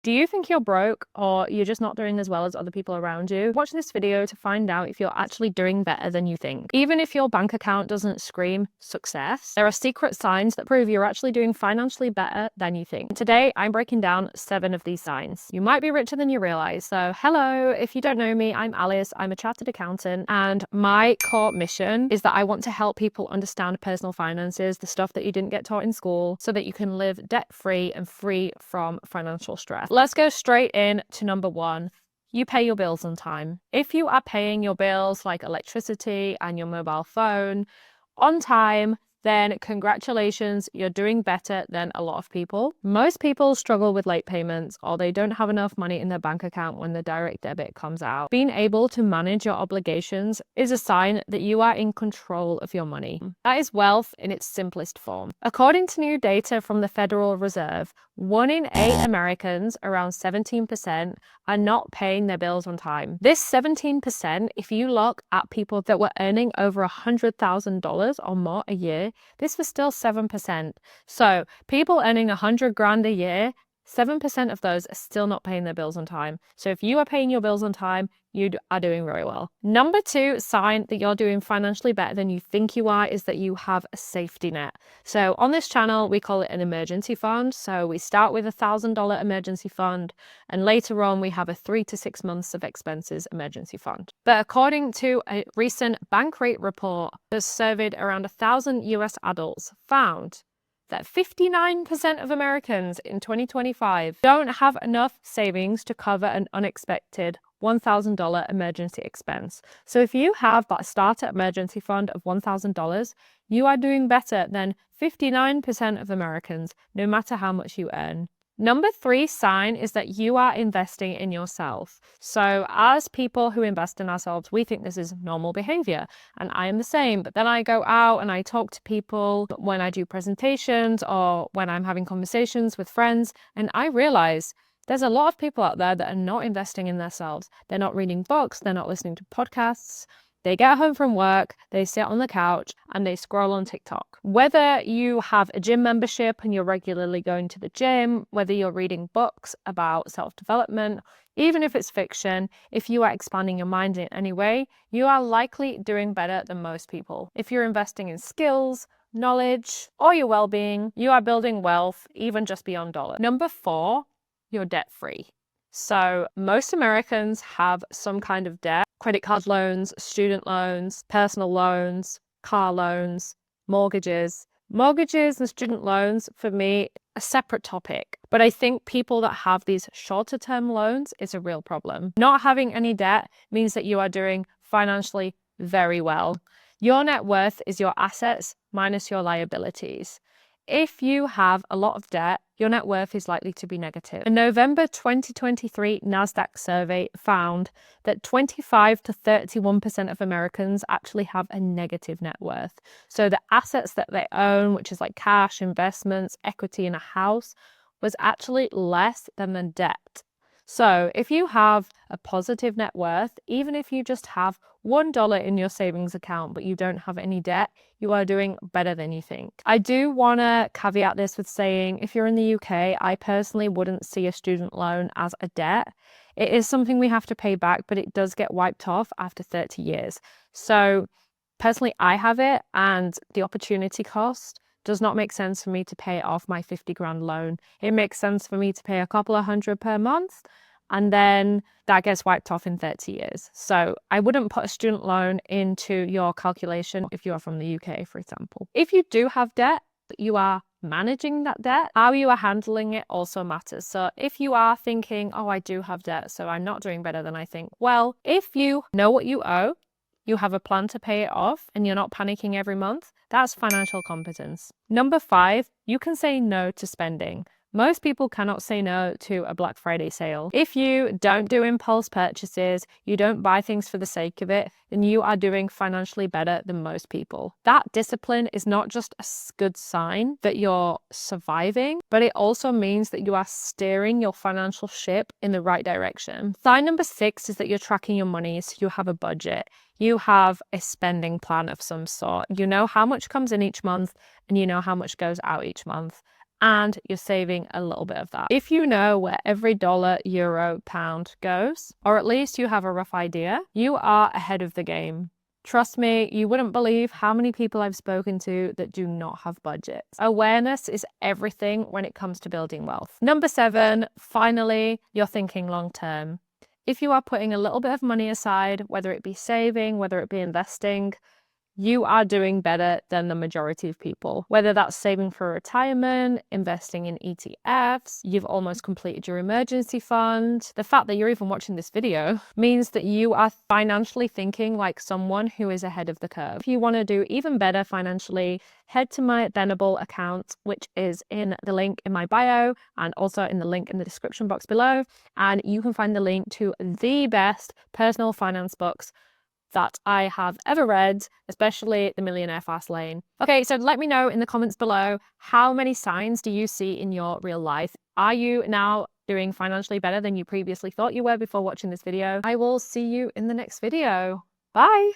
Do you think you're broke or you're just not doing as well as other people around you? Watch this video to find out if you're actually doing better than you think. Even if your bank account doesn't scream success, there are secret signs that prove you're actually doing financially better than you think. Today, I'm breaking down 7 of these signs. You might be richer than you realize. So hello, if you don't know me, I'm Alice. I'm a chartered accountant, and my core mission is that I want to help people understand personal finances, the stuff that you didn't get taught in school, so that you can live debt-free and free from financial stress. Let's go straight in to number 1. You pay your bills on time. If you are paying your bills like electricity and your mobile phone on time, then congratulations, you're doing better than a lot of people. Most people struggle with late payments, or they don't have enough money in their bank account when the direct debit comes out. Being able to manage your obligations is a sign that you are in control of your money. That is wealth in its simplest form. According to new data from the Federal Reserve, 1 in 8 Americans, around 17%, are not paying their bills on time. This 17%, if you look at people that were earning over $100,000 or more a year, this was still 7%. So people earning 100 grand a year, 7% of those are still not paying their bills on time. So if you are paying your bills on time, you are doing very well. Number 2 sign that you're doing financially better than you think you are is that you have a safety net. So on this channel, we call it an emergency fund. So we start with $1,000 emergency fund, and later on we have a 3 to 6 months of expenses emergency fund. But according to a recent bank rate report that surveyed around 1,000 US adults, found that 59% of Americans in 2025 don't have enough savings to cover an unexpected $1,000 emergency expense. So if you have that starter emergency fund of $1,000, you are doing better than 59% of Americans, no matter how much you earn. Number 3 sign is that you are investing in yourself. So as people who invest in ourselves, we think this is normal behavior, and I am the same. But then I go out and I talk to people when I do presentations or when I'm having conversations with friends, and I realize there's a lot of people out there that are not investing in themselves. They're not reading books, they're not listening to podcasts. They get home from work, they sit on the couch, and they scroll on TikTok. Whether you have a gym membership and you're regularly going to the gym, whether you're reading books about self-development, even if it's fiction, if you are expanding your mind in any way, you are likely doing better than most people. If you're investing in skills, knowledge, or your well-being, you are building wealth even just beyond dollars. Number 4, you're debt-free. So most Americans have some kind of debt: credit card loans, student loans, personal loans, car loans, mortgages. Mortgages and student loans, for me, a separate topic. But I think people that have these shorter term loans is a real problem. Not having any debt means that you are doing financially very well. Your net worth is your assets minus your liabilities. If you have a lot of debt, your net worth is likely to be negative. A November 2023 NASDAQ survey found that 25 to 31% of Americans actually have a negative net worth. So the assets that they own, which is like cash, investments, equity in a house, was actually less than the debt. So if you have a positive net worth, even if you just have $1 in your savings account, but you don't have any debt, you are doing better than you think. I do want to caveat this with saying, if you're in the UK, I personally wouldn't see a student loan as a debt. It is something we have to pay back, but it does get wiped off after 30 years. So personally, I have it, and the opportunity cost does not make sense for me to pay off my 50 grand loan. It makes sense for me to pay a couple of hundred per month, and then that gets wiped off in 30 years. So I wouldn't put a student loan into your calculation if you are from the UK, for example. If you do have debt, but you are managing that debt, how you are handling it also matters. So if you are thinking, oh, I do have debt, so I'm not doing better than I think. Well, if you know what you owe, you have a plan to pay it off, and you're not panicking every month, that's financial competence. Number 5, you can say no to spending. Most people cannot say no to a Black Friday sale. If you don't do impulse purchases, you don't buy things for the sake of it, then you are doing financially better than most people. That discipline is not just a good sign that you're surviving, but it also means that you are steering your financial ship in the right direction. Sign number 6 is that you're tracking your money, so you have a budget. You have a spending plan of some sort. You know how much comes in each month, and you know how much goes out each month. and you're saving a little bit of that. If you know where every dollar, euro, pound goes, or at least you have a rough idea, you are ahead of the game. Trust me, you wouldn't believe how many people I've spoken to that do not have budgets. Awareness is everything when it comes to building wealth. Number 7, finally, you're thinking long term. If you are putting a little bit of money aside, whether it be saving, whether it be investing, you are doing better than the majority of people. Whether that's saving for retirement, investing in ETFs, you've almost completed your emergency fund. The fact that you're even watching this video means that you are financially thinking like someone who is ahead of the curve. If you want to do even better financially, head to my Venable account, which is in the link in my bio and also in the link in the description box below. And you can find the link to the best personal finance books that I have ever read, especially the Millionaire Fastlane. Okay, so let me know in the comments below, how many signs do you see in your real life? Are you now doing financially better than you previously thought you were before watching this video? I will see you in the next video. Bye.